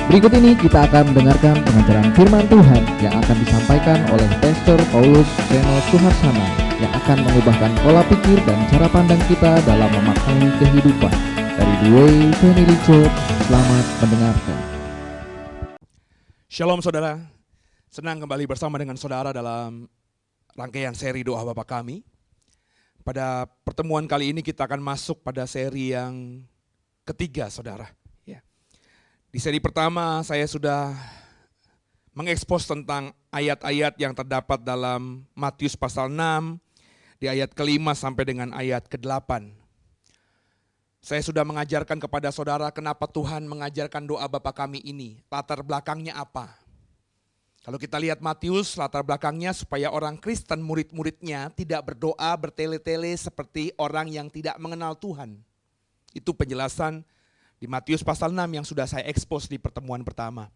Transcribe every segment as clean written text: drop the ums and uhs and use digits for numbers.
Berikut ini kita akan mendengarkan pengajaran firman Tuhan yang akan disampaikan oleh Pastor Paulus Seno Suharsana yang akan mengubahkan pola pikir dan cara pandang kita dalam memaknai kehidupan. Dari The Way Family Church, selamat mendengarkan. Shalom saudara, senang kembali bersama dengan saudara dalam rangkaian seri doa Bapa Kami. Pada pertemuan kali ini kita akan masuk pada seri yang ketiga saudara. Di seri pertama saya sudah mengekspos tentang ayat-ayat yang terdapat dalam Matius pasal 6, di ayat ke-5 sampai dengan ayat ke-8. Saya sudah mengajarkan kepada saudara kenapa Tuhan mengajarkan doa Bapa Kami ini, latar belakangnya apa. Kalau kita lihat Matius, latar belakangnya supaya orang Kristen murid-muridnya tidak berdoa bertele-tele seperti orang yang tidak mengenal Tuhan. Itu penjelasan di Matius pasal 6 yang sudah saya ekspos di pertemuan pertama.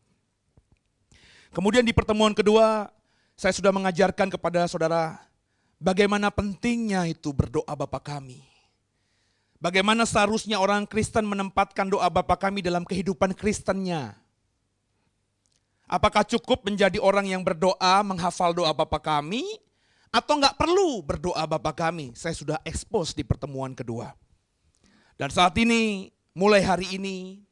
Kemudian di pertemuan kedua, saya sudah mengajarkan kepada saudara bagaimana pentingnya itu berdoa Bapa Kami. Bagaimana seharusnya orang Kristen menempatkan doa Bapa Kami dalam kehidupan Kristennya. Apakah cukup menjadi orang yang berdoa, menghafal doa Bapa Kami, atau enggak perlu berdoa Bapa Kami? Saya sudah ekspos di pertemuan kedua. Dan saat ini, mulai hari ini,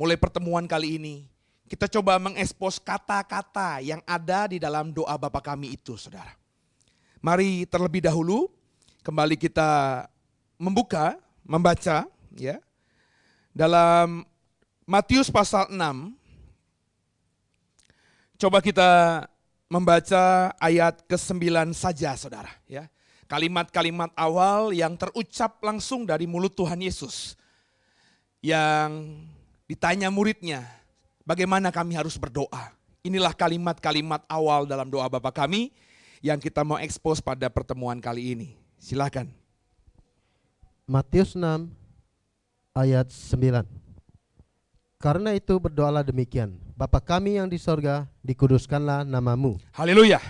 mulai pertemuan kali ini, kita coba mengekspos kata-kata yang ada di dalam doa Bapa Kami itu, saudara. Mari terlebih dahulu kembali kita membaca ya. Dalam Matius pasal 6, coba kita membaca ayat ke-9 saja, saudara. Ya. Kalimat-kalimat awal yang terucap langsung dari mulut Tuhan Yesus. Yang ditanya muridnya, bagaimana kami harus berdoa. Inilah kalimat-kalimat awal dalam doa Bapa Kami yang kita mau ekspos pada pertemuan kali ini. Silakan. Matius 6 ayat 9. Karena itu berdoalah demikian, Bapa Kami yang di sorga, dikuduskanlah namamu. Haleluya.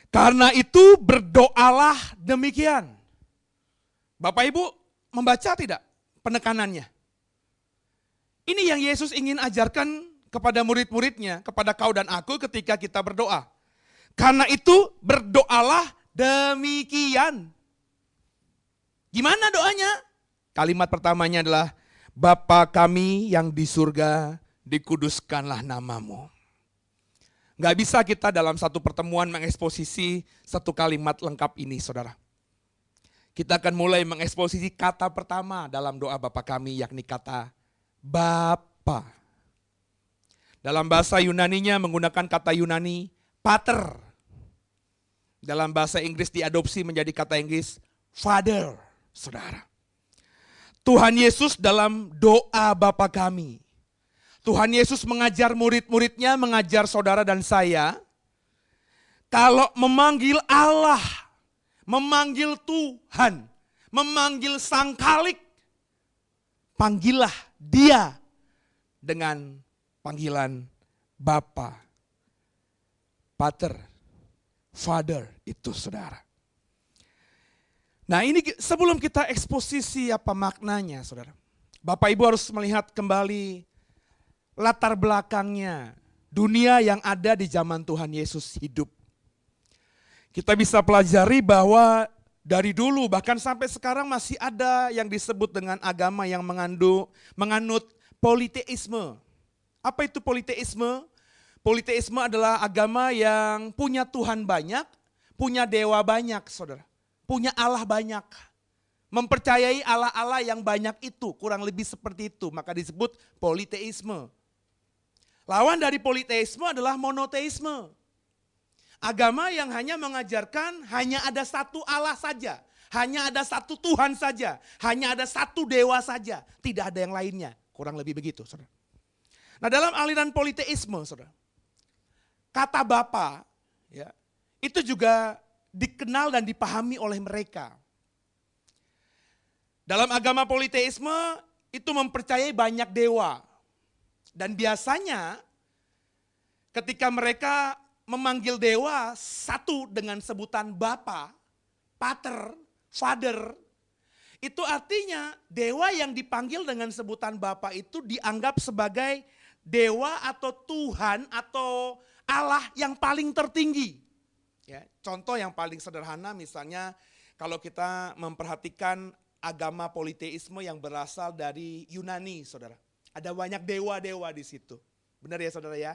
Karena itu berdoalah demikian. Bapak Ibu membaca tidak penekanannya? Ini yang Yesus ingin ajarkan kepada murid-muridnya, kepada kau dan aku ketika kita berdoa. Karena itu berdoalah demikian. Gimana doanya? Kalimat pertamanya adalah, Bapa Kami yang di surga, dikuduskanlah namamu. Gak bisa kita dalam satu pertemuan mengeksposisi satu kalimat lengkap ini, saudara. Kita akan mulai mengeksposisi kata pertama dalam doa Bapa Kami, yakni kata Bapa. Dalam bahasa Yunaninya menggunakan kata Yunani pater. Dalam bahasa Inggris diadopsi menjadi kata Inggris Father, saudara. Tuhan Yesus dalam doa Bapa Kami. Tuhan Yesus mengajar murid-muridnya, mengajar saudara dan saya. Kalau memanggil Allah, memanggil Tuhan, memanggil Sang Khalik, panggillah Dia dengan panggilan Bapa, Pater, Father, itu saudara. Nah ini sebelum kita eksposisi apa maknanya saudara. Bapak Ibu harus melihat kembali latar belakangnya dunia yang ada di zaman Tuhan Yesus hidup. Kita bisa pelajari bahwa dari dulu bahkan sampai sekarang masih ada yang disebut dengan agama yang menganut politeisme. Apa itu politeisme? Politeisme adalah agama yang punya Tuhan banyak, punya dewa banyak saudara. Punya Allah banyak. mempercayai Allah-Allah yang banyak itu, kurang lebih seperti itu, maka disebut politeisme. Lawan dari politeisme adalah monoteisme. Agama yang hanya mengajarkan hanya ada satu Allah saja, hanya ada satu Tuhan saja, hanya ada satu dewa saja, tidak ada yang lainnya. Kurang lebih begitu, saudara. Nah, dalam aliran politeisme, saudara, kata Bapa ya, itu juga dikenal dan dipahami oleh mereka. Dalam agama politeisme itu mempercayai banyak dewa. Dan biasanya ketika mereka memanggil dewa satu dengan sebutan Bapa, Pater, Father, itu artinya dewa yang dipanggil dengan sebutan Bapa itu dianggap sebagai dewa atau Tuhan atau Allah yang paling tertinggi. Ya, contoh yang paling sederhana misalnya kalau kita memperhatikan agama politeisme yang berasal dari Yunani, saudara. Ada banyak dewa-dewa di situ. Benar ya saudara ya?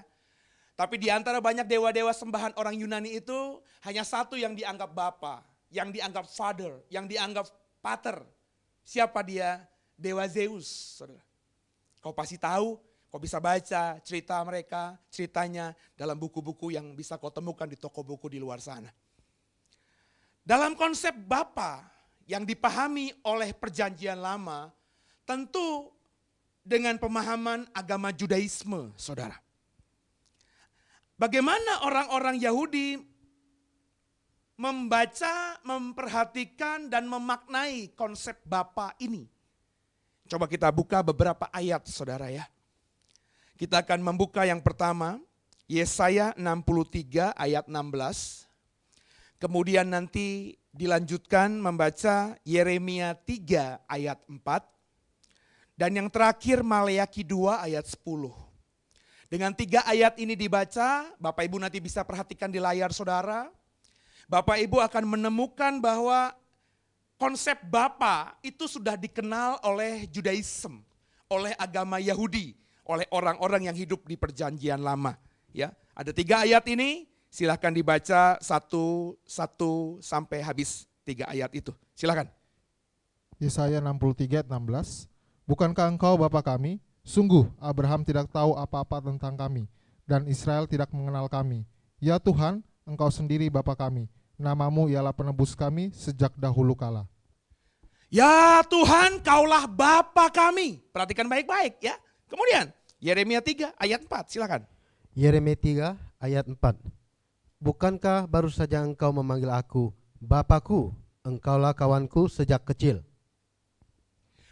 Tapi di antara banyak dewa-dewa sembahan orang Yunani itu hanya satu yang dianggap Bapa, yang dianggap Father, yang dianggap Pater. Siapa dia? Dewa Zeus, saudara. Kau pasti tahu, kau bisa baca cerita mereka, ceritanya dalam buku-buku yang bisa kau temukan di toko buku di luar sana. Dalam konsep Bapa yang dipahami oleh perjanjian lama, tentu dengan pemahaman agama Judaisme, saudara. Bagaimana orang-orang Yahudi membaca, memperhatikan, dan memaknai konsep Bapa ini? Coba kita buka beberapa ayat, saudara ya. Kita akan membuka yang pertama, Yesaya 63 ayat 16. Kemudian nanti dilanjutkan membaca Yeremia 3 ayat 4. Dan yang terakhir Maleakhi 2 ayat 10. Dengan 3 ayat ini dibaca, Bapak Ibu nanti bisa perhatikan di layar saudara. Bapak Ibu akan menemukan bahwa konsep Bapa itu sudah dikenal oleh Judaism, oleh agama Yahudi, oleh orang-orang yang hidup di perjanjian lama. Ya, ada 3 ayat ini. Silahkan dibaca satu sampai habis 3 ayat itu. Silahkan. Yesaya 63 ayat 16. Bukankah engkau Bapa kami? Sungguh Abraham tidak tahu apa-apa tentang kami, dan Israel tidak mengenal kami. Ya Tuhan, engkau sendiri Bapa kami. Namamu ialah penebus kami sejak dahulu kala. Ya Tuhan, kaulah Bapa kami. Perhatikan baik-baik ya. Kemudian Yeremia 3 ayat 4, silakan. Yeremia 3 ayat 4. Bukankah baru saja engkau memanggil aku Bapakku, engkaulah kawanku sejak kecil.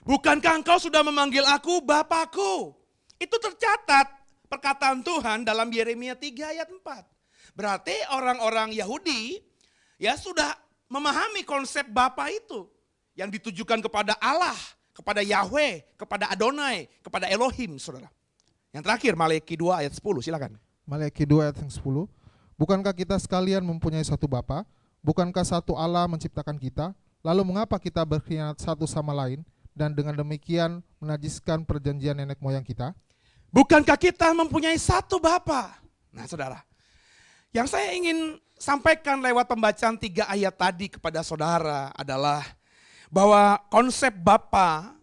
Bukankah engkau sudah memanggil aku Bapakku? Itu tercatat perkataan Tuhan dalam Yeremia 3 ayat 4. Berarti orang-orang Yahudi ya sudah memahami konsep Bapa itu yang ditujukan kepada Allah, kepada Yahweh, kepada Adonai, kepada Elohim, saudara. Yang terakhir Maleakhi 2 ayat 10, silakan. Maleakhi 2 ayat yang 10. Bukankah kita sekalian mempunyai satu Bapa? Bukankah satu Allah menciptakan kita? Lalu mengapa kita berkhianat satu sama lain dan dengan demikian menajiskan perjanjian nenek moyang kita? Bukankah kita mempunyai satu Bapa? Nah saudara, yang saya ingin sampaikan lewat pembacaan 3 ayat tadi kepada saudara adalah bahwa konsep Bapa,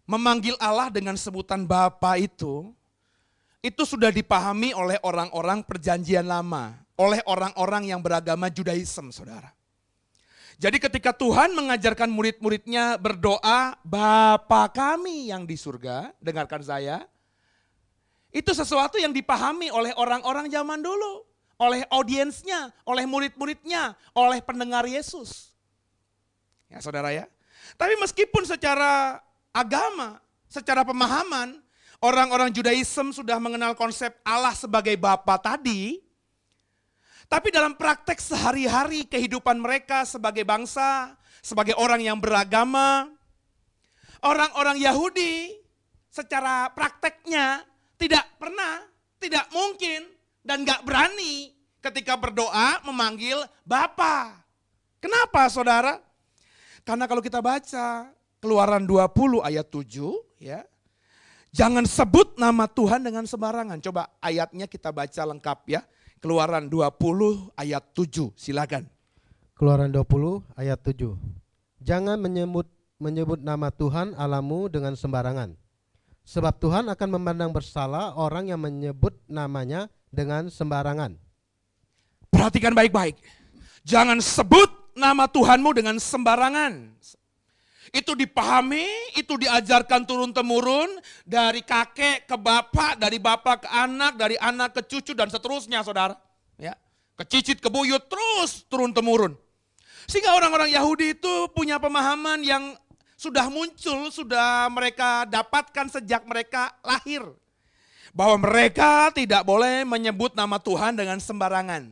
memanggil Allah dengan sebutan Bapa itu sudah dipahami oleh orang-orang perjanjian lama, oleh orang-orang yang beragama Judaism, saudara. Jadi ketika Tuhan mengajarkan murid-muridnya berdoa, Bapa kami yang di surga, dengarkan saya, itu sesuatu yang dipahami oleh orang-orang zaman dulu, oleh audiensnya, oleh murid-muridnya, oleh pendengar Yesus. Ya saudara ya. Tapi meskipun secara agama, secara pemahaman, orang-orang Judaism sudah mengenal konsep Allah sebagai Bapa tadi, tapi dalam praktek sehari-hari kehidupan mereka sebagai bangsa, sebagai orang yang beragama, orang-orang Yahudi secara prakteknya tidak pernah, tidak mungkin, dan gak berani ketika berdoa memanggil Bapa. Kenapa saudara? Karena kalau kita baca Keluaran 20 ayat 7 ya, jangan sebut nama Tuhan dengan sembarangan. Coba ayatnya kita baca lengkap ya. Keluaran 20 ayat 7, silakan. Keluaran 20 ayat 7. Jangan menyebut nama Tuhan Allahmu dengan sembarangan. Sebab Tuhan akan memandang bersalah orang yang menyebut namanya dengan sembarangan. Perhatikan baik-baik. Jangan sebut nama Tuhanmu dengan sembarangan. Itu dipahami, itu diajarkan turun-temurun dari kakek ke bapak, dari bapak ke anak, dari anak ke cucu dan seterusnya, saudara. Ya, ke cicit, ke buyut, terus turun-temurun. Sehingga orang-orang Yahudi itu punya pemahaman yang sudah muncul, sudah mereka dapatkan sejak mereka lahir. Bahwa mereka tidak boleh menyebut nama Tuhan dengan sembarangan.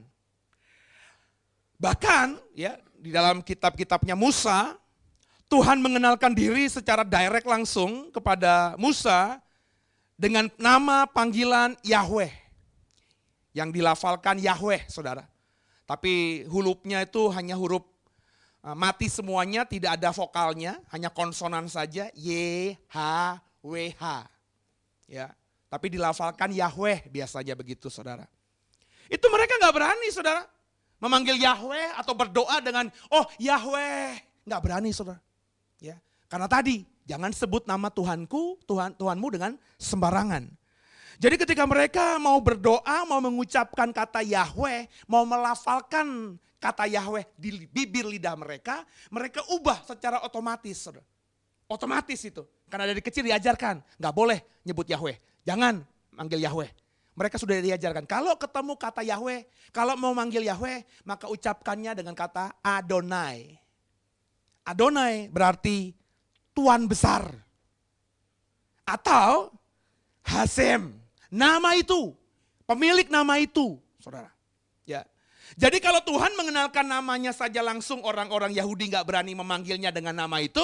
Bahkan ya di dalam kitab-kitabnya Musa, Tuhan mengenalkan diri secara direct langsung kepada Musa dengan nama panggilan Yahweh. Yang dilafalkan Yahweh, saudara. Tapi hurufnya itu hanya huruf mati semuanya, tidak ada vokalnya, hanya konsonan saja, Y, H, W, H. Ya, tapi dilafalkan Yahweh biasanya begitu, saudara. Itu mereka nggak berani, saudara, memanggil Yahweh atau berdoa dengan, oh Yahweh, nggak berani, saudara. Ya, karena tadi jangan sebut nama Tuhanku, Tuhanmu dengan sembarangan. Jadi ketika mereka mau berdoa, mau mengucapkan kata Yahweh, mau melafalkan kata Yahweh di bibir lidah mereka, mereka ubah secara otomatis. Saudara. Otomatis itu. Karena dari kecil diajarkan, nggak boleh nyebut Yahweh. Jangan manggil Yahweh. Mereka sudah diajarkan, kalau ketemu kata Yahweh, kalau mau manggil Yahweh, maka ucapkannya dengan kata Adonai. Adonai berarti Tuan besar. Atau Hasem. Nama itu, pemilik nama itu, saudara. Ya. Jadi kalau Tuhan mengenalkan namanya saja langsung, orang-orang Yahudi gak berani memanggilnya dengan nama itu,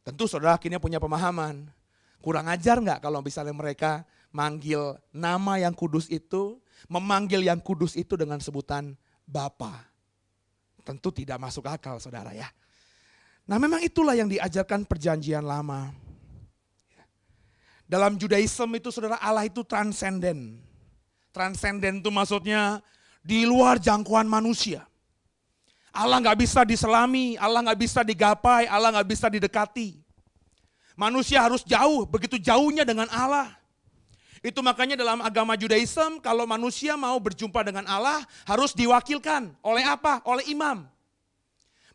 tentu saudara akhirnya punya pemahaman. Kurang ajar gak kalau misalnya mereka manggil nama yang kudus itu, memanggil yang kudus itu dengan sebutan Bapa. Tentu tidak masuk akal, saudara ya. Nah memang itulah yang diajarkan perjanjian lama. Dalam Judaism itu saudara, Allah itu transenden. Transenden itu maksudnya di luar jangkauan manusia. Allah gak bisa diselami, Allah gak bisa digapai, Allah gak bisa didekati. Manusia harus jauh, begitu jauhnya dengan Allah. Itu makanya dalam agama Judaism, kalau manusia mau berjumpa dengan Allah, harus diwakilkan. Oleh apa? Oleh imam.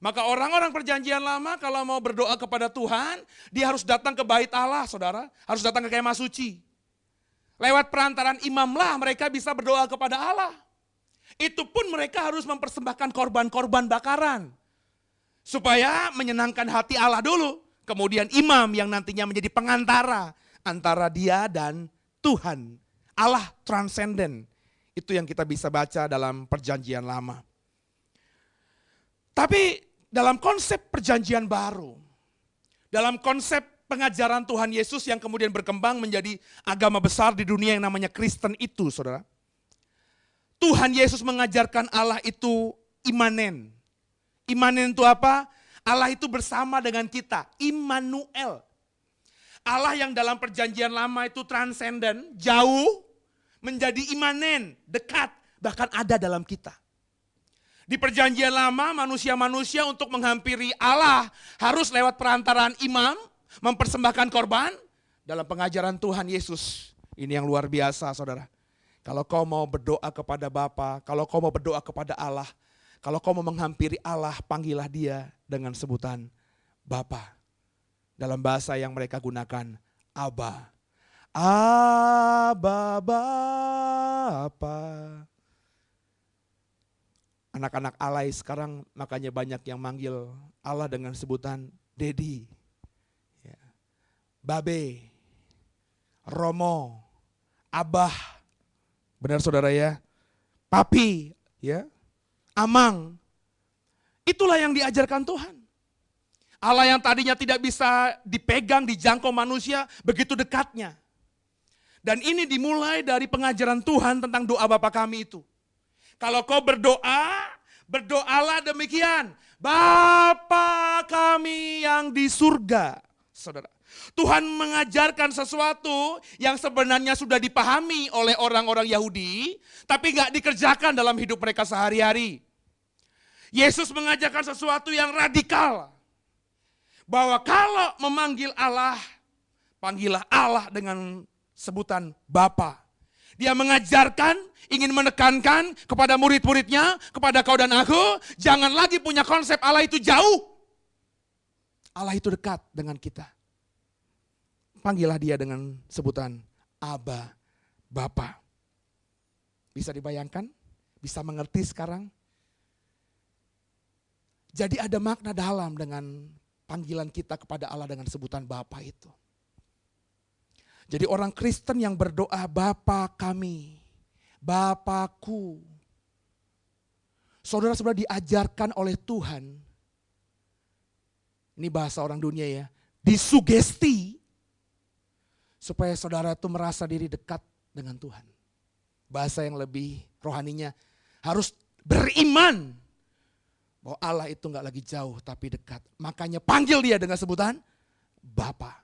Maka orang-orang perjanjian lama kalau mau berdoa kepada Tuhan, dia harus datang ke bait Allah, saudara. Harus datang ke kemah suci. Lewat perantaran imamlah mereka bisa berdoa kepada Allah. Itu pun mereka harus mempersembahkan korban-korban bakaran. Supaya menyenangkan hati Allah dulu. Kemudian imam yang nantinya menjadi pengantara antara dia dan Tuhan. Allah transenden. Itu yang kita bisa baca dalam perjanjian lama. Tapi dalam konsep perjanjian baru, dalam konsep pengajaran Tuhan Yesus yang kemudian berkembang menjadi agama besar di dunia yang namanya Kristen itu, saudara. Tuhan Yesus mengajarkan Allah itu imanen. Imanen itu apa? Allah itu bersama dengan kita, Immanuel. Allah yang dalam perjanjian lama itu transenden, jauh, menjadi imanen, dekat, bahkan ada dalam kita. Di perjanjian lama manusia-manusia untuk menghampiri Allah harus lewat perantaraan imam, mempersembahkan korban. Dalam pengajaran Tuhan Yesus, ini yang luar biasa saudara. Kalau kau mau berdoa kepada Bapa, kalau kau mau berdoa kepada Allah, kalau kau mau menghampiri Allah, panggillah dia dengan sebutan Bapa. Dalam bahasa yang mereka gunakan, Abba. Abba Bapa. Anak-anak alay sekarang makanya banyak yang manggil Allah dengan sebutan Dedi, ya. Babe, Romo, Abah, benar saudara ya, Papi, ya, Amang. Itulah yang diajarkan Tuhan. Allah yang tadinya tidak bisa dipegang, dijangkau manusia, begitu dekatnya. Dan ini dimulai dari pengajaran Tuhan tentang doa Bapa kami itu. Kalau kau berdoa, berdoalah demikian. Bapa kami yang di surga. Saudara, Tuhan mengajarkan sesuatu yang sebenarnya sudah dipahami oleh orang-orang Yahudi, tapi gak dikerjakan dalam hidup mereka sehari-hari. Yesus mengajarkan sesuatu yang radikal. bahwa kalau memanggil Allah, panggillah Allah dengan sebutan Bapa. Dia mengajarkan, ingin menekankan kepada murid-muridnya, kepada kau dan aku, jangan lagi punya konsep Allah itu jauh. Allah itu dekat dengan kita. Panggillah dia dengan sebutan Aba, Bapa. Bisa dibayangkan? Bisa mengerti sekarang? Jadi ada makna dalam dengan panggilan kita kepada Allah dengan sebutan Bapa itu. Jadi orang Kristen yang berdoa Bapa kami, Bapakku. Saudara-saudara diajarkan oleh Tuhan, ini bahasa orang dunia ya, disugesti supaya saudara itu merasa diri dekat dengan Tuhan. Bahasa yang lebih rohaninya, harus beriman bahwa Allah itu gak lagi jauh tapi dekat. Makanya panggil dia dengan sebutan Bapa.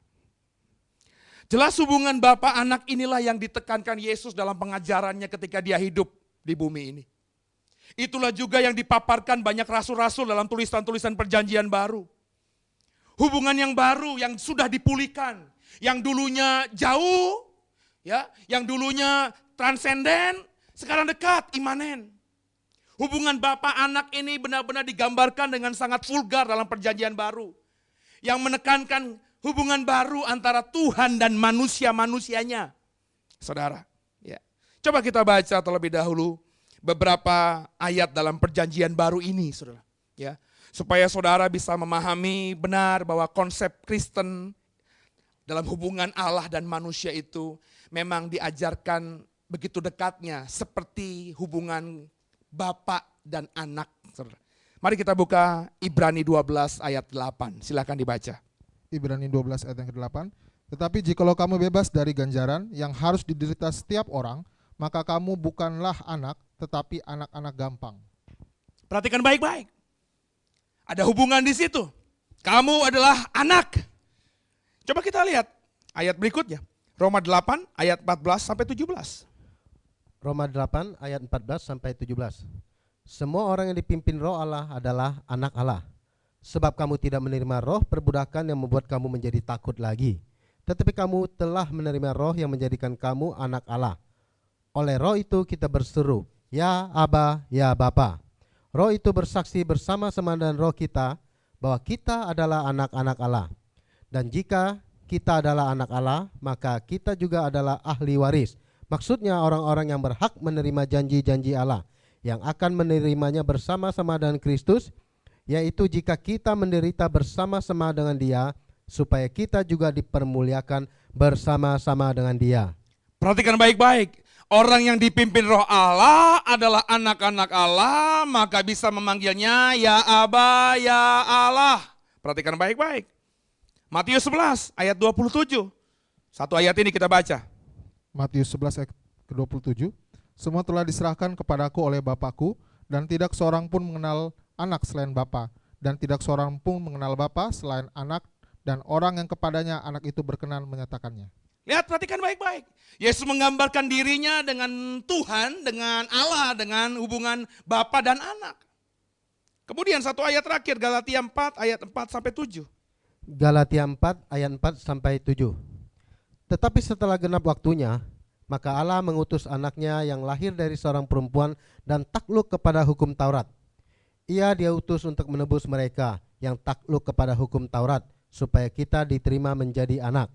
Jelas hubungan Bapa anak inilah yang ditekankan Yesus dalam pengajarannya ketika dia hidup di bumi ini. Itulah juga yang dipaparkan banyak rasul-rasul dalam tulisan-tulisan perjanjian baru. Hubungan yang baru yang sudah dipulihkan, yang dulunya jauh, ya, yang dulunya transenden, sekarang dekat, imanen. Hubungan Bapa anak ini benar-benar digambarkan dengan sangat vulgar dalam perjanjian baru. Yang menekankan hubungan baru antara Tuhan dan manusia-manusianya. Saudara, ya. Coba kita baca terlebih dahulu beberapa ayat dalam perjanjian baru ini, saudara. Ya, supaya saudara bisa memahami benar bahwa konsep Kristen dalam hubungan Allah dan manusia itu memang diajarkan begitu dekatnya seperti hubungan Bapa dan anak. Saudara. Mari kita buka Ibrani 12 ayat 8, silakan dibaca. Ibrani 12 ayat yang ke-8. Tetapi jikalau kamu bebas dari ganjaran yang harus diderita setiap orang, maka kamu bukanlah anak, tetapi anak-anak gampang. Perhatikan baik-baik. Ada hubungan di situ. Kamu adalah anak. Coba kita lihat ayat berikutnya. Roma 8 ayat 14 sampai 17. Roma 8 ayat 14 sampai 17. Semua orang yang dipimpin Roh Allah adalah anak Allah. Sebab kamu tidak menerima roh perbudakan yang membuat kamu menjadi takut lagi. Tetapi kamu telah menerima roh yang menjadikan kamu anak Allah. Oleh roh itu kita berseru, Ya Aba, Ya Bapa. Roh itu bersaksi bersama-sama dengan roh kita bahwa kita adalah anak-anak Allah. Dan jika kita adalah anak Allah, maka kita juga adalah ahli waris. Maksudnya orang-orang yang berhak menerima janji-janji Allah, yang akan menerimanya bersama-sama dengan Kristus, yaitu jika kita menderita bersama-sama dengan Dia, supaya kita juga dipermuliakan bersama-sama dengan Dia. Perhatikan baik-baik. Orang yang dipimpin Roh Allah adalah anak-anak Allah, maka bisa memanggilnya Ya Aba, Ya Allah. Perhatikan baik-baik. Matius 11 ayat 27. Satu ayat ini kita baca. Matius 11 ayat ke-27. Semua telah diserahkan kepadaku oleh Bapakku, dan tidak seorang pun mengenal anak selain Bapa, dan tidak seorang pun mengenal Bapa selain anak, dan orang yang kepadanya anak itu berkenan menyatakannya. Lihat, perhatikan baik-baik. Yesus menggambarkan dirinya dengan Tuhan, dengan Allah, dengan hubungan Bapa dan anak. Kemudian satu ayat terakhir, Galatia 4 ayat 4 sampai 7. Galatia 4 ayat 4 sampai 7. Tetapi setelah genap waktunya, maka Allah mengutus anaknya yang lahir dari seorang perempuan dan takluk kepada hukum Taurat. Ia diutus untuk menebus mereka yang takluk kepada hukum Taurat, supaya kita diterima menjadi anak.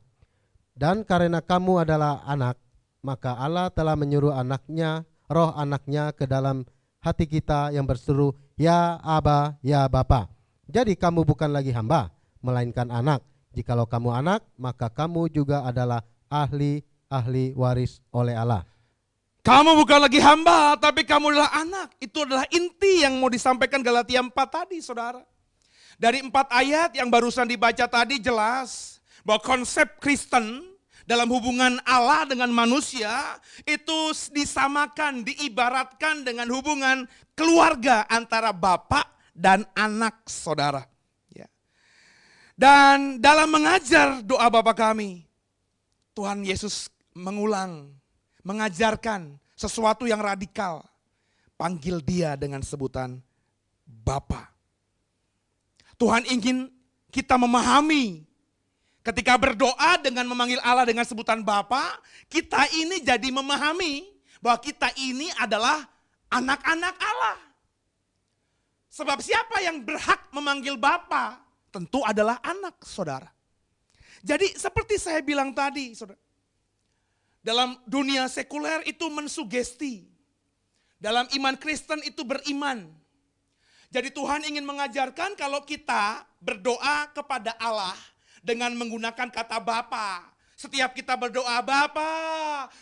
Dan karena kamu adalah anak, maka Allah telah menyuruh anaknya, roh anaknya ke dalam hati kita yang berseru, Ya Aba, Ya Bapa. Jadi kamu bukan lagi hamba, melainkan anak. Jikalau kamu anak, maka kamu juga adalah ahli waris oleh Allah. Kamu bukan lagi hamba, tapi kamu adalah anak. Itu adalah inti yang mau disampaikan Galatia 4 tadi, saudara. Dari 4 ayat yang barusan dibaca tadi jelas bahwa konsep Kristen dalam hubungan Allah dengan manusia itu disamakan, diibaratkan dengan hubungan keluarga antara bapak dan anak, saudara. Ya. Dan dalam mengajar doa Bapa kami, Tuhan Yesus mengulang, mengajarkan sesuatu yang radikal. Panggil dia dengan sebutan Bapa. Tuhan ingin kita memahami, ketika berdoa dengan memanggil Allah dengan sebutan Bapa, kita ini jadi memahami bahwa kita ini adalah anak-anak Allah. Sebab siapa yang berhak memanggil Bapa? Tentu adalah anak, saudara. Jadi seperti saya bilang tadi, saudara, dalam dunia sekuler itu mensugesti. Dalam iman Kristen itu beriman. Jadi Tuhan ingin mengajarkan kalau kita berdoa kepada Allah dengan menggunakan kata Bapa. Setiap kita berdoa Bapa,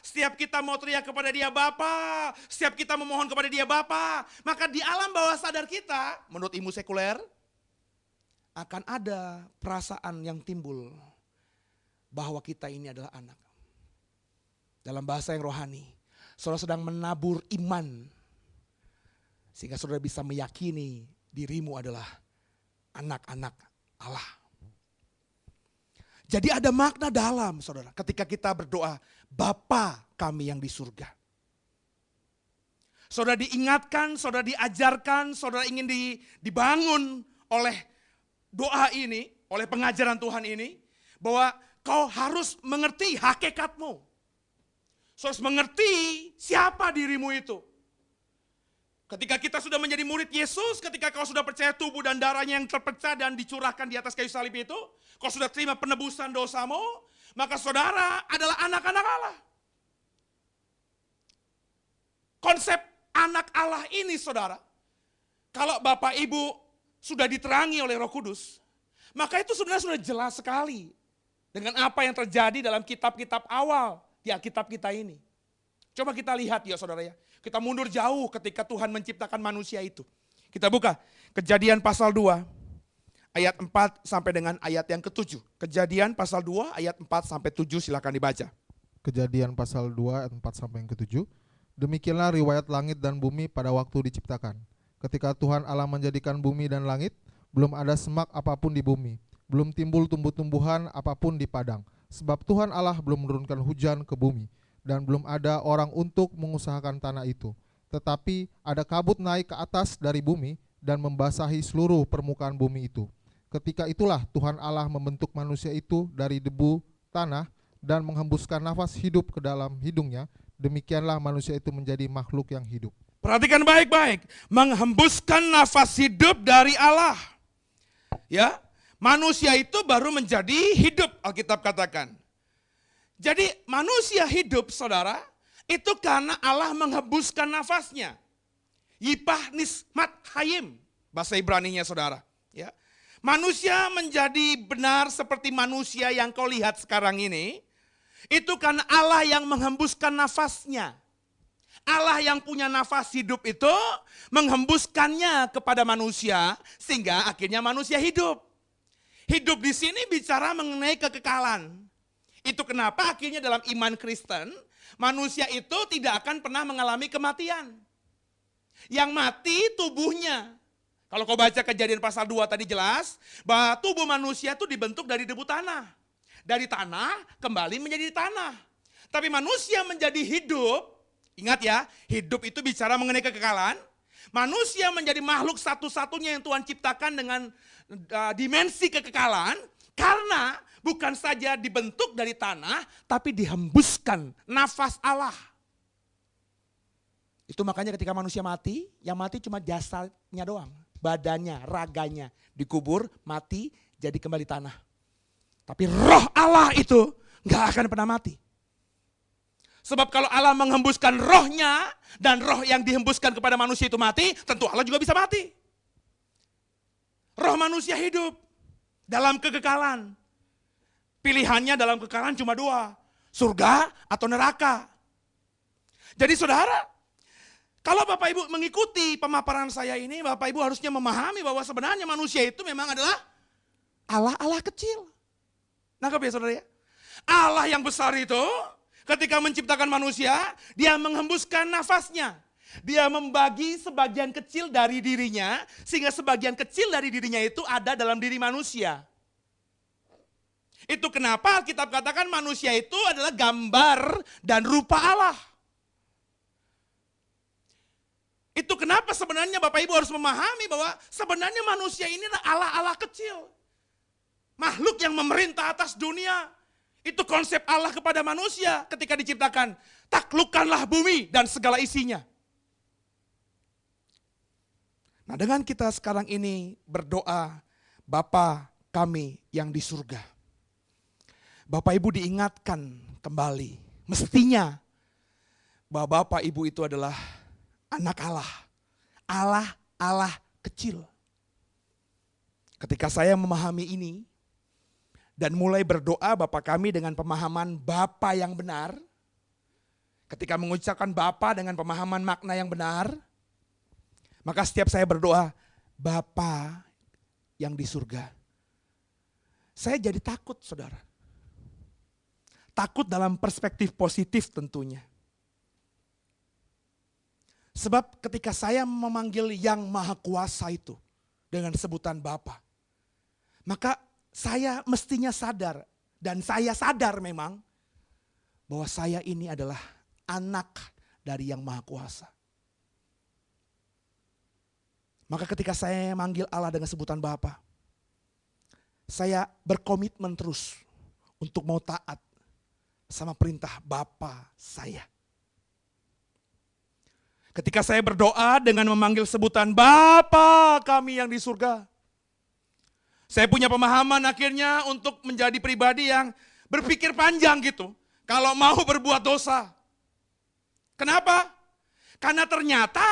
setiap kita mau teriak kepada Dia Bapa, setiap kita memohon kepada Dia Bapa, maka di alam bawah sadar kita, menurut ilmu sekuler, akan ada perasaan yang timbul bahwa kita ini adalah anak. Dalam bahasa yang rohani, saudara sedang menabur iman, sehingga saudara bisa meyakini dirimu adalah anak-anak Allah. Jadi ada makna dalam, saudara, ketika kita berdoa, Bapa kami yang di surga. Saudara diingatkan, saudara diajarkan, saudara ingin dibangun oleh doa ini, oleh pengajaran Tuhan ini, bahwa kau harus mengerti hakikatmu. Saudara harus mengerti siapa dirimu itu. Ketika kita sudah menjadi murid Yesus, ketika kau sudah percaya tubuh dan darahnya yang terpecah dan dicurahkan di atas kayu salib itu, kau sudah terima penebusan dosamu, maka saudara adalah anak-anak Allah. Konsep anak Allah ini, saudara, kalau Bapak Ibu sudah diterangi oleh Roh Kudus, maka itu sebenarnya sudah jelas sekali dengan apa yang terjadi dalam kitab-kitab awal di Alkitab kita ini. Coba kita lihat ya saudara ya. Kita mundur jauh ketika Tuhan menciptakan manusia itu. Kita buka Kejadian pasal 2 ayat 4 sampai dengan ayat yang ke-7. Kejadian pasal 2 ayat 4 sampai 7 silakan dibaca. Kejadian pasal 2 ayat 4 sampai yang ke-7. Demikianlah riwayat langit dan bumi pada waktu diciptakan. Ketika Tuhan Allah menjadikan bumi dan langit, belum ada semak apapun di bumi, belum timbul tumbuh-tumbuhan apapun di padang, sebab Tuhan Allah belum menurunkan hujan ke bumi, dan belum ada orang untuk mengusahakan tanah itu. Tetapi ada kabut naik ke atas dari bumi dan membasahi seluruh permukaan bumi itu. Ketika itulah Tuhan Allah membentuk manusia itu dari debu tanah dan menghembuskan nafas hidup ke dalam hidungnya. Demikianlah manusia itu menjadi makhluk yang hidup. Perhatikan baik-baik, menghembuskan nafas hidup dari Allah. Ya, manusia itu baru menjadi hidup, Alkitab katakan. Jadi manusia hidup, saudara, itu karena Allah menghembuskan nafasnya. Yipah nismat hayim, bahasa Ibraninya saudara. Ya. Manusia menjadi benar seperti manusia yang kau lihat sekarang ini, itu karena Allah yang menghembuskan nafasnya. Allah yang punya nafas hidup itu menghembuskannya kepada manusia, sehingga akhirnya manusia hidup. Hidup di sini bicara mengenai kekekalan. Itu kenapa akhirnya dalam iman Kristen, manusia itu tidak akan pernah mengalami kematian. Yang mati tubuhnya. Kalau kau baca Kejadian pasal 2 tadi jelas, bahwa tubuh manusia itu dibentuk dari debu tanah. Dari tanah kembali menjadi tanah. Tapi manusia menjadi hidup, ingat ya, hidup itu bicara mengenai kekekalan. Manusia menjadi makhluk satu-satunya yang Tuhan ciptakan dengan dimensi kekekalan, karena bukan saja dibentuk dari tanah, tapi dihembuskan nafas Allah. Itu makanya ketika manusia mati, yang mati cuma jasadnya doang. Badannya, raganya dikubur, mati, jadi kembali tanah. Tapi roh Allah itu gak akan pernah mati. Sebab kalau Allah menghembuskan rohnya, dan roh yang dihembuskan kepada manusia itu mati, tentu Allah juga bisa mati. Roh manusia hidup dalam kekekalan. Pilihannya dalam kekekalan cuma dua, surga atau neraka. Jadi saudara, kalau Bapak Ibu mengikuti pemaparan saya ini, Bapak Ibu harusnya memahami bahwa sebenarnya manusia itu memang adalah Allah kecil. Nangkep ya saudara ya? Allah yang besar itu ketika menciptakan manusia, dia menghembuskan nafasnya. Dia membagi sebagian kecil dari dirinya, sehingga sebagian kecil dari dirinya itu ada dalam diri manusia. Itu kenapa Alkitab katakan manusia itu adalah gambar dan rupa Allah. Itu kenapa sebenarnya Bapak Ibu harus memahami bahwa sebenarnya manusia ini adalah Allah kecil. makhluk yang memerintah atas dunia. Itu konsep Allah kepada manusia ketika diciptakan. Taklukkanlah bumi dan segala isinya. Nah, dengan kita sekarang ini berdoa, Bapa kami yang di surga. Bapak Ibu diingatkan kembali, mestinya bahwa Bapak Ibu itu adalah anak Allah. Allah kecil. Ketika saya memahami ini, dan mulai berdoa Bapa kami dengan pemahaman Bapa yang benar. Ketika mengucapkan Bapa dengan pemahaman makna yang benar, maka setiap saya berdoa, Bapa yang di surga. Saya jadi takut, saudara. Takut dalam perspektif positif tentunya. Sebab ketika saya memanggil yang maha kuasa itu dengan sebutan Bapa, maka saya mestinya sadar, dan saya sadar memang, bahwa saya ini adalah anak dari yang maha kuasa. Maka ketika saya manggil Allah dengan sebutan Bapa, saya berkomitmen terus untuk mau taat sama perintah Bapa saya. Ketika saya berdoa dengan memanggil sebutan Bapa kami yang di surga, saya punya pemahaman akhirnya untuk menjadi pribadi yang berpikir panjang gitu. Kalau mau berbuat dosa. Kenapa? Karena ternyata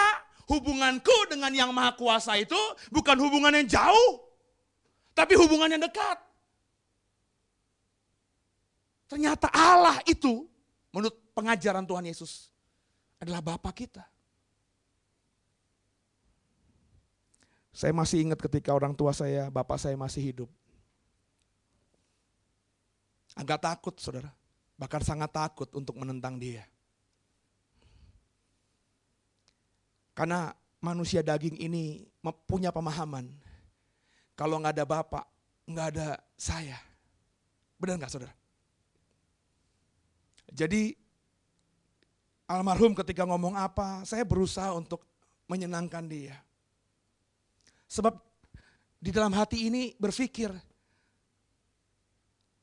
hubunganku dengan yang maha kuasa itu bukan hubungan yang jauh. Tapi hubungan yang dekat. Ternyata Allah itu menurut pengajaran Tuhan Yesus adalah Bapa kita. Saya masih ingat ketika orang tua saya, bapak saya masih hidup. Agak takut, saudara. Bahkan sangat takut untuk menentang dia. Karena manusia daging ini punya pemahaman. Kalau nggak ada bapak, nggak ada saya. Benar nggak, saudara? Jadi almarhum ketika ngomong apa, saya berusaha untuk menyenangkan dia. Sebab di dalam hati ini berpikir,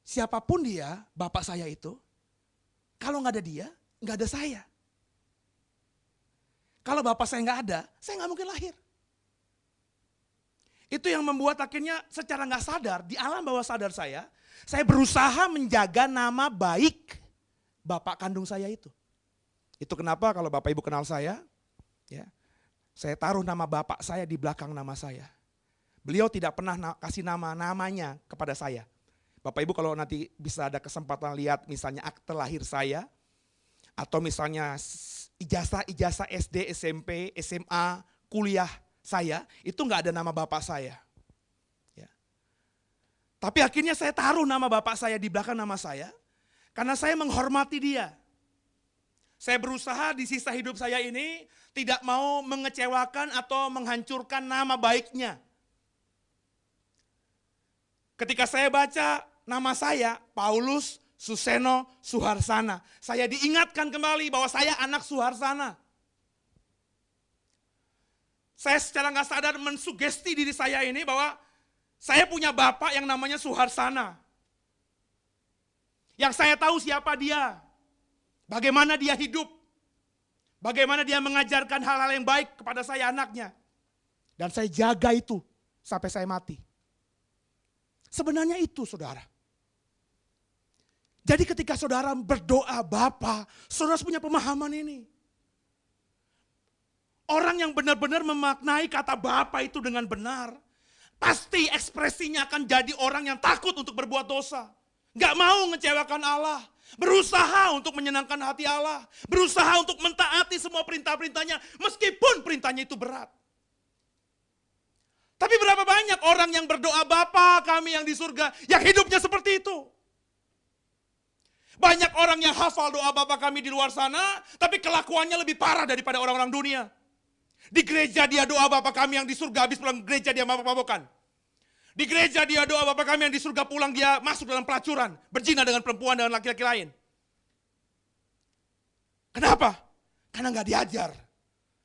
siapapun dia, bapak saya itu, kalau nggak ada dia, nggak ada saya. Kalau bapak saya nggak mungkin lahir. Itu yang membuat akhirnya secara nggak sadar, di alam bawah sadar saya berusaha menjaga nama baik bapak kandung saya itu. Itu kenapa kalau Bapak Ibu kenal saya, ya, saya taruh nama bapak saya di belakang nama saya. Beliau tidak pernah kasih namanya kepada saya. Bapak Ibu kalau nanti bisa ada kesempatan lihat misalnya akte lahir saya, atau misalnya ijazah SD, SMP, SMA, kuliah saya, itu nggak ada nama bapak saya. Ya. Tapi akhirnya saya taruh nama bapak saya di belakang nama saya, karena saya menghormati dia. Saya berusaha di sisa hidup saya ini tidak mau mengecewakan atau menghancurkan nama baiknya. Ketika saya baca nama saya, Paulus Suseno Suharsana, saya diingatkan kembali bahwa saya anak Suharsana. Saya secara nggak sadar mensugesti diri saya ini bahwa saya punya bapak yang namanya Suharsana. Yang saya tahu siapa dia. Bagaimana dia hidup, bagaimana dia mengajarkan hal-hal yang baik kepada saya anaknya. Dan saya jaga itu sampai saya mati. Sebenarnya itu saudara. Jadi ketika saudara berdoa Bapa, saudara punya pemahaman ini. Orang yang benar-benar memaknai kata Bapa itu dengan benar, pasti ekspresinya akan jadi orang yang takut untuk berbuat dosa. Gak mau ngecewakan Allah. Berusaha untuk menyenangkan hati Allah. Berusaha untuk mentaati semua perintah-perintahnya. Meskipun perintahnya itu berat. Tapi berapa banyak orang yang berdoa Bapa kami yang di surga. Yang hidupnya seperti itu. Banyak orang yang hafal doa Bapa kami di luar sana. Tapi kelakuannya lebih parah daripada orang-orang dunia. Di gereja dia doa Bapa kami yang di surga. Habis pulang gereja dia mabok-mabokan. Di gereja dia doa Bapa kami yang di surga, pulang dia masuk dalam pelacuran. Berzina dengan perempuan dan laki-laki lain. Kenapa? Karena nggak diajar.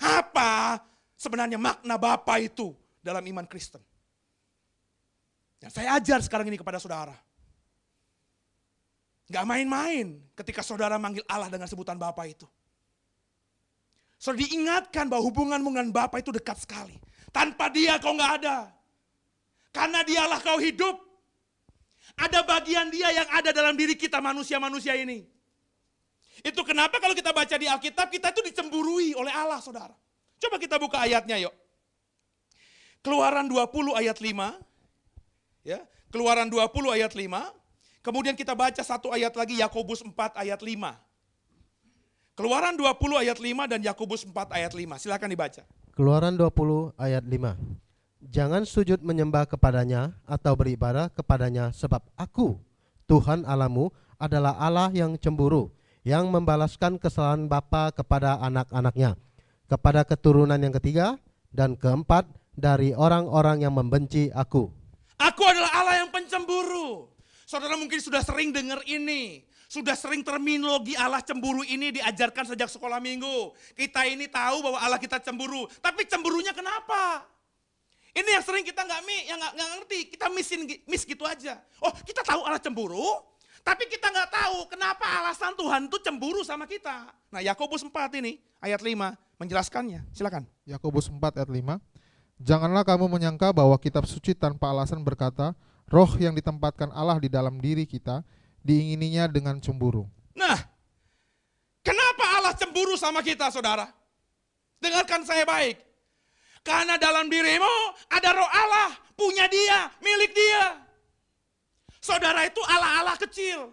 Apa sebenarnya makna Bapa itu dalam iman Kristen? Nah, saya ajar sekarang ini kepada saudara. Gak main-main ketika saudara manggil Allah dengan sebutan Bapa itu. Saudara diingatkan bahwa hubunganmu dengan Bapa itu dekat sekali. Tanpa dia kau gak ada. Karena dialah kau hidup. Ada bagian dia yang ada dalam diri kita manusia-manusia ini. Itu kenapa kalau kita baca di Alkitab, kita itu dicemburui oleh Allah, saudara. Coba kita buka ayatnya yuk. Keluaran 20 ayat 5. Ya, Keluaran 20 ayat 5. Kemudian kita baca satu ayat lagi, Yakobus 4 ayat 5. Keluaran 20 ayat 5 dan Yakobus 4 ayat 5. Silakan dibaca. Keluaran 20 ayat 5. Jangan sujud menyembah kepadanya atau beribadah kepadanya, sebab aku, Tuhan Allahmu, adalah Allah yang cemburu, yang membalaskan kesalahan bapa kepada anak-anaknya, kepada keturunan yang ketiga dan keempat dari orang-orang yang membenci aku. Aku adalah Allah yang pencemburu. Saudara mungkin sudah sering dengar ini. Sudah sering terminologi Allah cemburu ini diajarkan sejak sekolah minggu. Kita ini tahu bahwa Allah kita cemburu. Tapi cemburunya kenapa? Ini yang sering kita nggak ngerti. Kita miss gitu aja. Oh, kita tahu Allah cemburu. Tapi kita nggak tahu kenapa alasan Tuhan itu cemburu sama kita. Nah, Yakobus 4 ini ayat 5 menjelaskannya. Silakan. Yakobus 4 ayat 5. Janganlah kamu menyangka bahwa kitab suci tanpa alasan berkata, roh yang ditempatkan Allah di dalam diri kita diingininya dengan cemburu. Nah, kenapa Allah cemburu sama kita, saudara? Dengarkan saya baik. Karena dalam dirimu ada roh Allah, punya dia, milik dia. Saudara itu Allah-Allah kecil.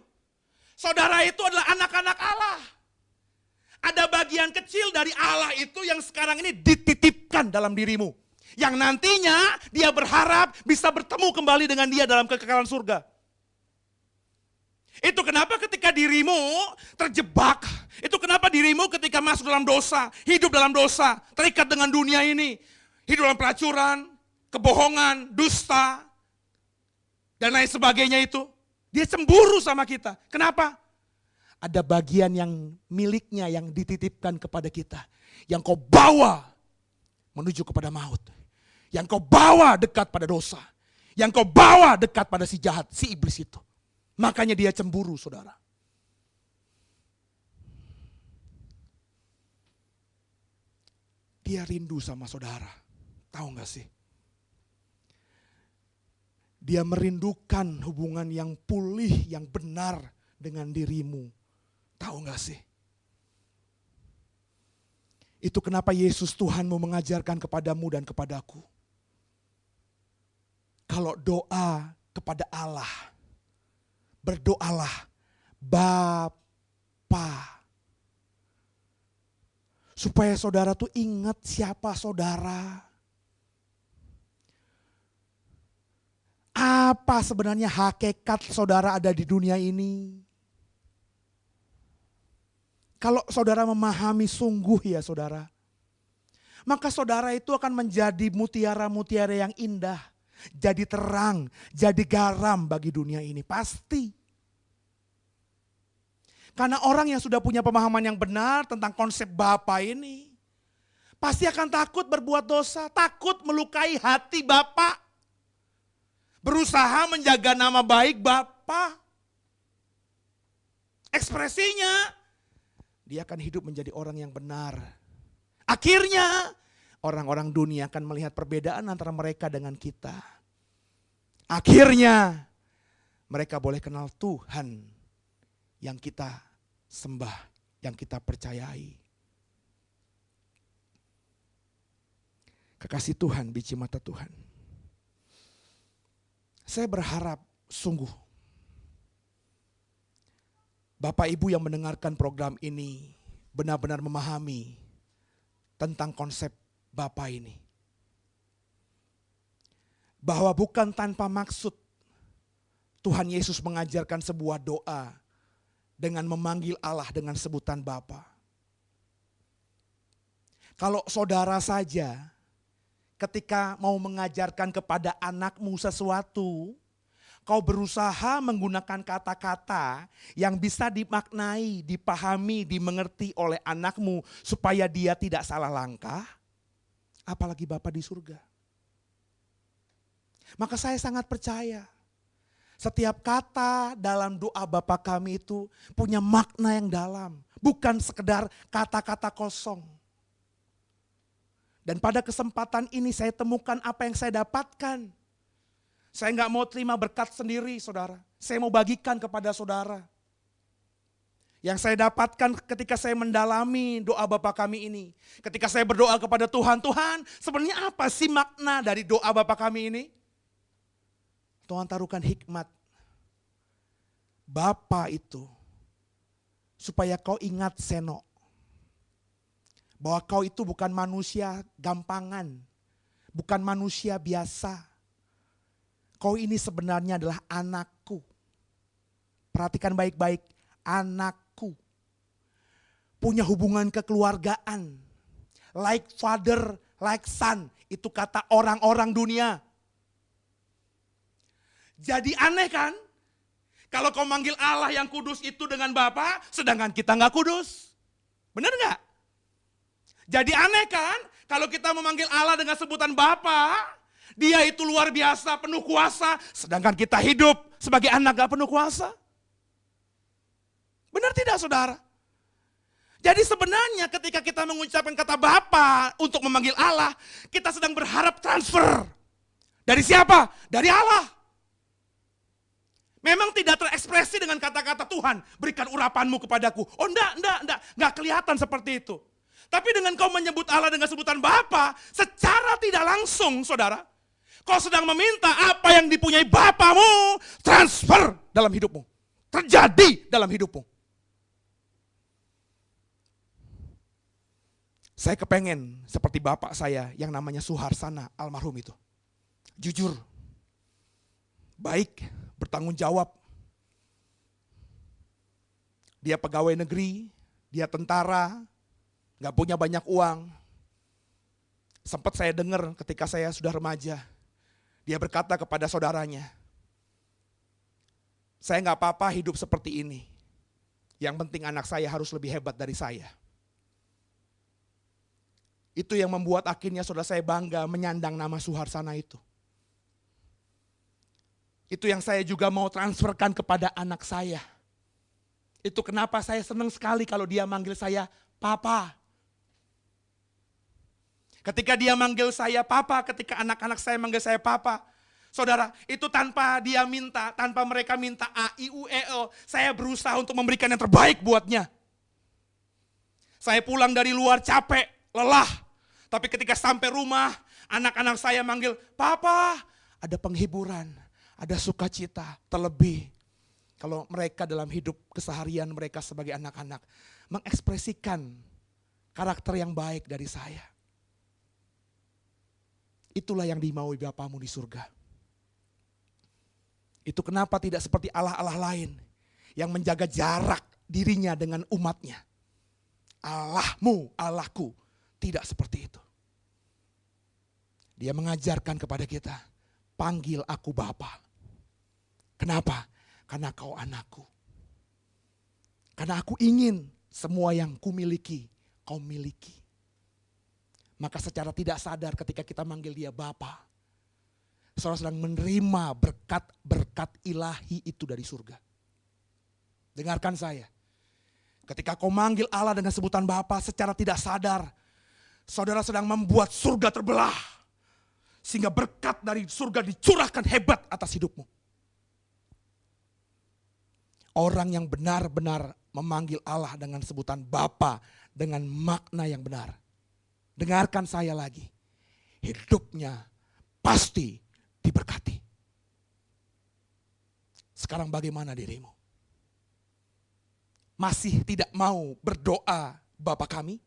Saudara itu adalah anak-anak Allah. Ada bagian kecil dari Allah itu yang sekarang ini dititipkan dalam dirimu. Yang nantinya dia berharap bisa bertemu kembali dengan dia dalam kekekalan surga. Itu kenapa ketika dirimu terjebak, itu kenapa dirimu ketika masuk dalam dosa, hidup dalam dosa, terikat dengan dunia ini, hidup dalam pelacuran, kebohongan, dusta, dan lain sebagainya itu. Dia cemburu sama kita. Kenapa? Ada bagian yang miliknya yang dititipkan kepada kita. Yang kau bawa menuju kepada maut. Yang kau bawa dekat pada dosa. Yang kau bawa dekat pada si jahat, si iblis itu. Makanya dia cemburu, saudara. Dia rindu sama saudara. Tahu gak sih? Dia merindukan hubungan yang pulih, yang benar dengan dirimu. Tahu gak sih? Itu kenapa Yesus Tuhanmu mengajarkan kepadamu dan kepadaku. Kalau doa kepada Allah, berdoalah Bapa. Supaya saudara tuh ingat siapa saudara. Apa sebenarnya hakikat saudara ada di dunia ini? Kalau saudara memahami sungguh ya saudara, maka saudara itu akan menjadi mutiara-mutiara yang indah. Jadi terang, jadi garam bagi dunia ini, pasti. Karena orang yang sudah punya pemahaman yang benar tentang konsep Bapa ini, pasti akan takut berbuat dosa, takut melukai hati Bapa. Berusaha menjaga nama baik Bapa. Ekspresinya, dia akan hidup menjadi orang yang benar. Akhirnya, orang-orang dunia akan melihat perbedaan antara mereka dengan kita. Akhirnya, mereka boleh kenal Tuhan yang kita sembah, yang kita percayai. Kekasih Tuhan, biji mata Tuhan. Saya berharap sungguh Bapak Ibu yang mendengarkan program ini benar-benar memahami tentang konsep Bapa ini. Bahwa bukan tanpa maksud Tuhan Yesus mengajarkan sebuah doa dengan memanggil Allah dengan sebutan Bapa. Kalau saudara saja ketika mau mengajarkan kepada anakmu sesuatu, kau berusaha menggunakan kata-kata yang bisa dimaknai, dipahami, dimengerti oleh anakmu supaya dia tidak salah langkah, apalagi Bapa di surga. Maka saya sangat percaya setiap kata dalam doa Bapa kami itu punya makna yang dalam, bukan sekedar kata-kata kosong. Dan pada kesempatan ini saya temukan apa yang saya dapatkan. Saya nggak mau terima berkat sendiri, saudara. Saya mau bagikan kepada saudara. Yang saya dapatkan ketika saya mendalami doa Bapa kami ini. Ketika saya berdoa kepada Tuhan, Tuhan sebenarnya apa sih makna dari doa Bapa kami ini? Tuhan taruhkan hikmat. Bapa itu, supaya kau ingat Seno. Bahwa kau itu bukan manusia gampangan. Bukan manusia biasa. Kau ini sebenarnya adalah anakku. Perhatikan baik-baik, anakku. Punya hubungan kekeluargaan. Like father, like son. Itu kata orang-orang dunia. Jadi aneh kan? Kalau kau manggil Allah yang kudus itu dengan Bapa, sedangkan kita nggak kudus. Benar nggak? Jadi aneh kan? Kalau kita memanggil Allah dengan sebutan Bapa, Dia itu luar biasa, penuh kuasa, sedangkan kita hidup sebagai anak gak penuh kuasa. Benar tidak, saudara? Jadi sebenarnya ketika kita mengucapkan kata Bapa untuk memanggil Allah, kita sedang berharap transfer. Dari siapa? Dari Allah. Memang tidak terekspresi dengan kata-kata Tuhan, berikan urapanmu kepadaku. Oh enggak kelihatan seperti itu. Tapi dengan kau menyebut Allah dengan sebutan Bapa, secara tidak langsung, saudara, kau sedang meminta apa yang dipunyai Bapamu transfer dalam hidupmu. Terjadi dalam hidupmu. Saya kepengen seperti bapak saya yang namanya Suharsana almarhum itu. Jujur, baik, bertanggung jawab. Dia pegawai negeri, dia tentara, gak punya banyak uang. Sempat saya dengar ketika saya sudah remaja. Dia berkata kepada saudaranya, saya gak apa-apa hidup seperti ini. Yang penting anak saya harus lebih hebat dari saya. Itu yang membuat akhirnya saudara saya bangga menyandang nama Suharsana itu. Itu yang saya juga mau transferkan kepada anak saya. Itu kenapa saya senang sekali kalau dia manggil saya Papa. Ketika dia manggil saya Papa, ketika anak-anak saya manggil saya Papa, saudara, itu tanpa dia minta, tanpa mereka minta A, I, U, E, O, saya berusaha untuk memberikan yang terbaik buatnya. Saya pulang dari luar capek, lelah, tapi ketika sampai rumah, anak-anak saya manggil Papa, ada penghiburan, ada sukacita, terlebih kalau mereka dalam hidup keseharian mereka sebagai anak-anak mengekspresikan karakter yang baik dari saya. Itulah yang dimaui Bapamu di surga. Itu kenapa tidak seperti Allah-Allah lain yang menjaga jarak dirinya dengan umatnya. Allahmu, Allahku, tidak seperti itu. Dia mengajarkan kepada kita, panggil aku Bapa. Kenapa? Karena kau anakku. Karena aku ingin semua yang kumiliki, kau miliki. Maka secara tidak sadar ketika kita manggil dia Bapa, saudara sedang menerima berkat-berkat ilahi itu dari surga. Dengarkan saya. Ketika kau manggil Allah dengan sebutan Bapa secara tidak sadar, saudara sedang membuat surga terbelah. Sehingga berkat dari surga dicurahkan hebat atas hidupmu. Orang yang benar-benar memanggil Allah dengan sebutan Bapa dengan makna yang benar. Dengarkan saya lagi, hidupnya pasti diberkati. Sekarang bagaimana dirimu? Masih tidak mau berdoa Bapa kami?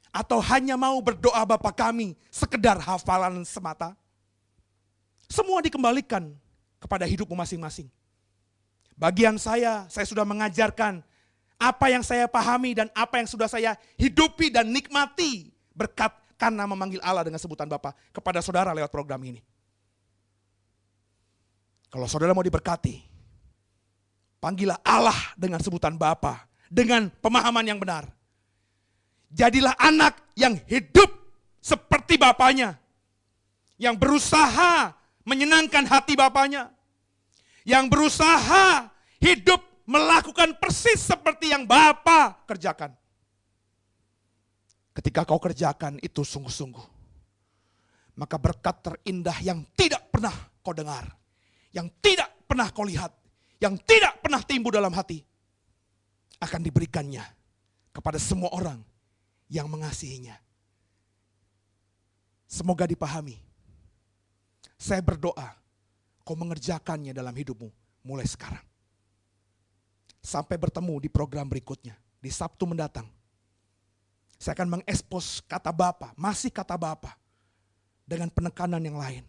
Atau hanya mau berdoa Bapa kami sekedar hafalan semata? Semua dikembalikan kepada hidupmu masing-masing. Bagian saya sudah mengajarkan apa yang saya pahami dan apa yang sudah saya hidupi dan nikmati berkat karena memanggil Allah dengan sebutan Bapa kepada saudara lewat program ini. Kalau saudara mau diberkati, panggillah Allah dengan sebutan Bapa, dengan pemahaman yang benar. Jadilah anak yang hidup seperti bapaknya, yang berusaha menyenangkan hati bapaknya, yang berusaha hidup melakukan persis seperti yang Bapa kerjakan. Ketika kau kerjakan itu sungguh-sungguh, maka berkat terindah yang tidak pernah kau dengar, yang tidak pernah kau lihat, yang tidak pernah timbul dalam hati, akan diberikannya kepada semua orang yang mengasihinya. Semoga dipahami. Saya berdoa kau mengerjakannya dalam hidupmu mulai sekarang. Sampai bertemu di program berikutnya, di Sabtu mendatang. Saya akan mengekspos kata Bapa, masih kata Bapa, dengan penekanan yang lain.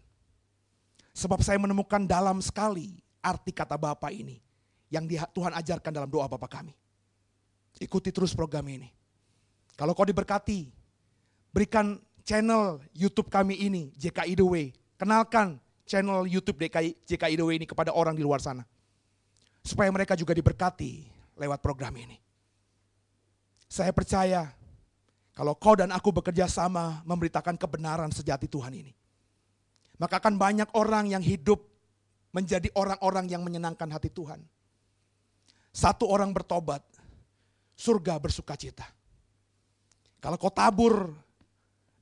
Sebab saya menemukan dalam sekali arti kata Bapa ini, yang Tuhan ajarkan dalam doa Bapa kami. Ikuti terus program ini. Kalau kau diberkati, berikan channel YouTube kami ini, JKI The Way. Kenalkan channel YouTube JKI The Way ini kepada orang di luar sana. Supaya mereka juga diberkati lewat program ini. Saya percaya kalau kau dan aku bekerja sama memberitakan kebenaran sejati Tuhan ini, maka akan banyak orang yang hidup menjadi orang-orang yang menyenangkan hati Tuhan. Satu orang bertobat, surga bersukacita. Kalau kau tabur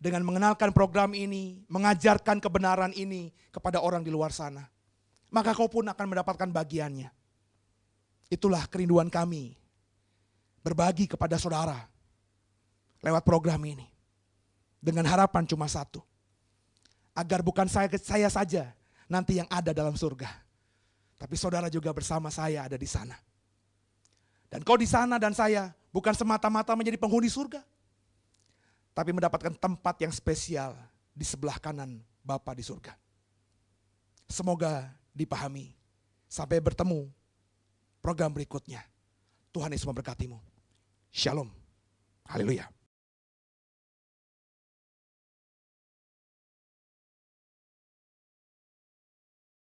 dengan mengenalkan program ini, mengajarkan kebenaran ini kepada orang di luar sana, maka kau pun akan mendapatkan bagiannya. Itulah kerinduan kami, berbagi kepada saudara lewat program ini. Dengan harapan cuma satu, agar bukan saya saja nanti yang ada dalam surga, tapi saudara juga bersama saya ada di sana. Dan kau di sana dan saya bukan semata-mata menjadi penghuni surga, tapi mendapatkan tempat yang spesial di sebelah kanan Bapa di surga. Semoga dipahami. Sampai bertemu program berikutnya. Tuhan Yesus memberkatimu. Shalom. Haleluya.